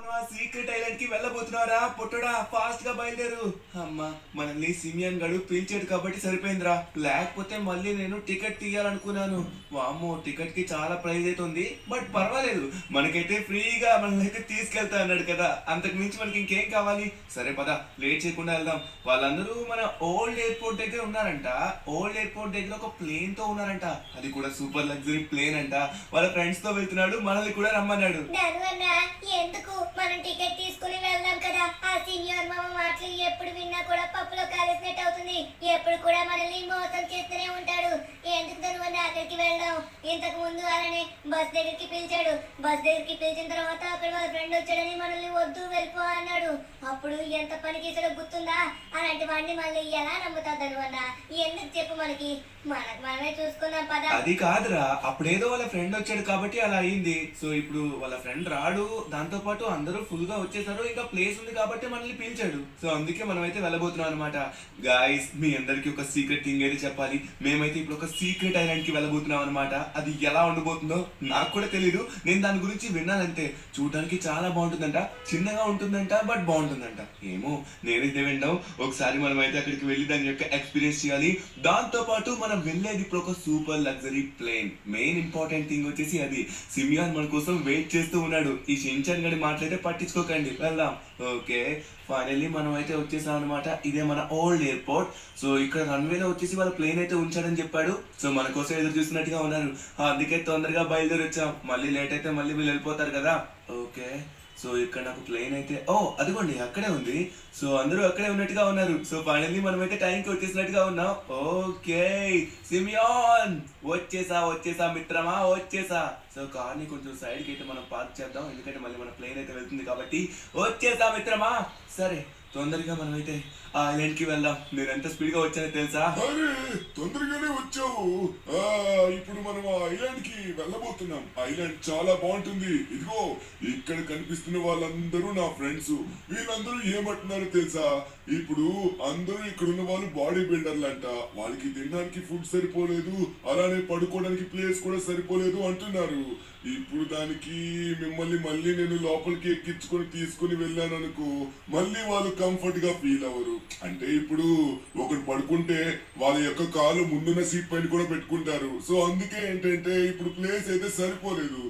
మనం ఆ secret island కి వెళ్ళబోతున్నారా పొట్టడా ఫాస్ట్ గా బయలుదేరు. అమ్మా మనల్ని సిమియన్ గడు పిలిచాడు కాబట్టి సరిపోయిందిరా, లేకపోతే మళ్ళీ నేను టికెట్ తీయాలనుకున్నాను. వామ్మో టికెట్ కి చాలా ప్రైస్ అయితే ఉంది, బట్ పర్వాలేదు మనకైతే ఫ్రీగా మనల్ని అయితే తీసుకెళ్తా అన్నాడు కదా, అంతకు మించి మనకి ఇంకేం కావాలి. సరే పద లేట్ చేయకుండా వెళ్దాం. వాళ్ళందరూ మన ఓల్డ్ ఎయిర్పోర్ట్ దగ్గర ఉన్నారంట. ఓల్డ్ ఎయిర్పోర్ట్ దగ్గర ఒక ప్లేన్ తో ఉన్నారంట, అది కూడా సూపర్ లగ్జరీ ప్లేన్ అంట. వాళ్ళ ఫ్రెండ్స్ తో వెళ్తున్నాడు, మనల్ని కూడా రమ్మన్నాడు. ఎందుకు మనం టికెట్ తీసుకుని వెళ్దాం కదా, ఆ సీనియర్ మామ మాటలు ఎప్పుడు విన్నా కూడా పప్పులో కాలేసినట్టు అవుతుంది. ఎప్పుడు కూడా మనల్ని మోసం చేస్తూనే ఉంటాడు. ఎందుకు ధనువన్న అక్కడికి వెళ్దాం. ఇంతకు ముందు అలానే బస్ దగ్గరికి పిలిచాడు. బస్ దగ్గరికి పిలిచిన తర్వాత అక్కడ వాళ్ళ ఫ్రెండ్ వచ్చాడని మనల్ని వద్దు వెళ్ళిపో అన్నాడు. అప్పుడు ఎంత పని చేసాడో గుర్తుందా? అలాంటి వాడిని మళ్ళీ ఎలా నమ్ముతా ధనువన్న? ఎందుకు చెప్పు, మనకి మనమే చూసుకుందాం పద. అది కాదురా, అప్పుడేదో వాళ్ళ ఫ్రెండ్ వచ్చాడు కాబట్టి అలా అయింది. సో ఇప్పుడు వాళ్ళ ఫ్రెండ్ రాడు, దాంతో పాటు అందరూ ఫుల్ గా వచ్చేసారు, ఇంకా ప్లేస్ ఉంది కాబట్టి మనల్ని పిలిచాడు. సో అందుకే మనం అయితే వెళ్ళబోతున్నాం అనమాట. గాయస్ మీ అందరికి ఒక సీక్రెట్ థింగ్ అయితే చెప్పాలి. మేమైతే ఇప్పుడు ఒక సీక్రెట్ ఐలాండ్ కి వెళ్ళబోతున్నాం అనమాట. అది ఎలా ఉండబోతుందో నాకు కూడా తెలీదు, నేను దాని గురించి విన్నానంతే. చూడడానికి చాలా బాగుంటుందంట, చిన్నగా ఉంటుందంట, బట్ బాగుంటుందంట. ఏమో నేనైతే విన్నాం. ఒకసారి మనం అయితే అక్కడికి వెళ్ళి దాని యొక్క ఎక్స్పీరియన్స్ చేయాలి. దాంతో పాటు మనం వెళ్ళేది ఇప్పుడు ఒక super luxury plane. Main important thing వచ్చేసి అది. సిమియాన్ మన కోసం వెయిట్ చేస్తూ ఉన్నాడు. ఈ షించాన్ గడి మాటలైతే పట్టించుకోకండి, వెళ్దాం. ఓకే ఫైనల్లీ మనం అయితే వచ్చేసాం అనమాట. ఇదే మన ఓల్డ్ ఎయిర్పోర్ట్. సో ఇక్కడ రన్వేలో వచ్చేసి వాళ్ళ ప్లేన్ అయితే ఉంచాడని చెప్పాడు. సో మన కోసం ఎదురు చూస్తున్నట్టుగా ఉన్నారు, అందుకే తొందరగా బయలుదేరి వచ్చాం. మళ్ళీ లేట్ అయితే మళ్ళీ వీళ్ళు వెళ్ళిపోతారు కదా. ఓకే సో ఇక్కడ నాకు ప్లేన్ అయితే అదిగోండి అక్కడే ఉంది. సో అందరూ అక్కడే ఉన్నట్టుగా ఉన్నారు. సో ఫైనల్లీ మనం అయితే టైంకి వచ్చేసినట్టుగా ఉన్నాం. ఓకే సిమియాన్ వచ్చేసా మిత్రమా వచ్చేసా. సో కార్ ని కొంచెం సైడ్ కి అయితే మనం పార్క్ చేద్దాం, ఎందుకంటే మళ్ళీ మన ప్లేన్ అయితే వెళ్తుంది కాబట్టి. వచ్చేసా మిత్రమా. సరే తొందరగా మనం అయితే ఆ ఐలాండ్ కి వెళ్దాం. నేను ఎంత స్పీడ్ గా వచ్చానో తెలుసా? అరే తొందరగానే వచ్చావు. ఇప్పుడు మనం ఆ ఐలాండ్ కి వెళ్ళబోతున్నాం. ఐలాండ్ చాలా బాగుంటుంది. ఇదిగో ఇక్కడ కనిపిస్తున్న వాళ్ళందరూ నా ఫ్రెండ్స్. వీళ్ళందరూ ఏమంటున్నారు తెలుసా? ఇప్పుడు అందరూ ఇక్కడ ఉన్న వాళ్ళు బాడీ బిల్డర్లు అంట. వాళ్ళకి తినడానికి ఫుడ్ సరిపోలేదు, అలానే పడుకోవడానికి ప్లేస్ కూడా సరిపోలేదు అంటున్నారు. ఇప్పుడు దానికి మిమ్మల్ని మళ్ళీ నేను లోపలికి ఎక్కించుకొని తీసుకుని వెళ్ళాను అనుకో, మళ్ళీ వాళ్ళు కంఫర్ట్ గా ఫీల్ అవ్వరు. అంటే ఇప్పుడు ఒకరు పడుకుంటే వాళ్ళ యొక్క కాలు ముందున్న సీట్ పైన కూడా పెట్టుకుంటారు. సో అందుకే ఏంటంటే ఇప్పుడు ప్లేస్ అయితే సరిపోలేదు.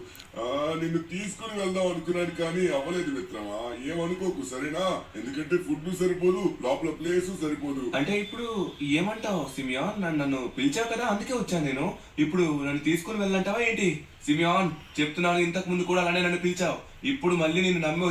నిన్ను తీసుకుని వెళ్దాం అనుకున్నాను కానీ అవ్వలేదు మిత్రమా, ఏమనుకోకు సరేనా? ఎందుకంటే ఫుడ్ సరిపోదు, లోపల ప్లేస్ సరిపోదు. అంటే ఇప్పుడు ఏమంటావు సిమియాన్? నన్ను పిలిచావు కదా అందుకే వచ్చాను నేను. ఇప్పుడు నన్ను తీసుకుని వెళ్ళంటావా ఏంటి? సిమియాన్ చెప్తున్నాను, ఇంతకు ముందు కూడా అలానే నన్ను పిలిచావు, ఇప్పుడు మళ్ళీ నేను నమ్మి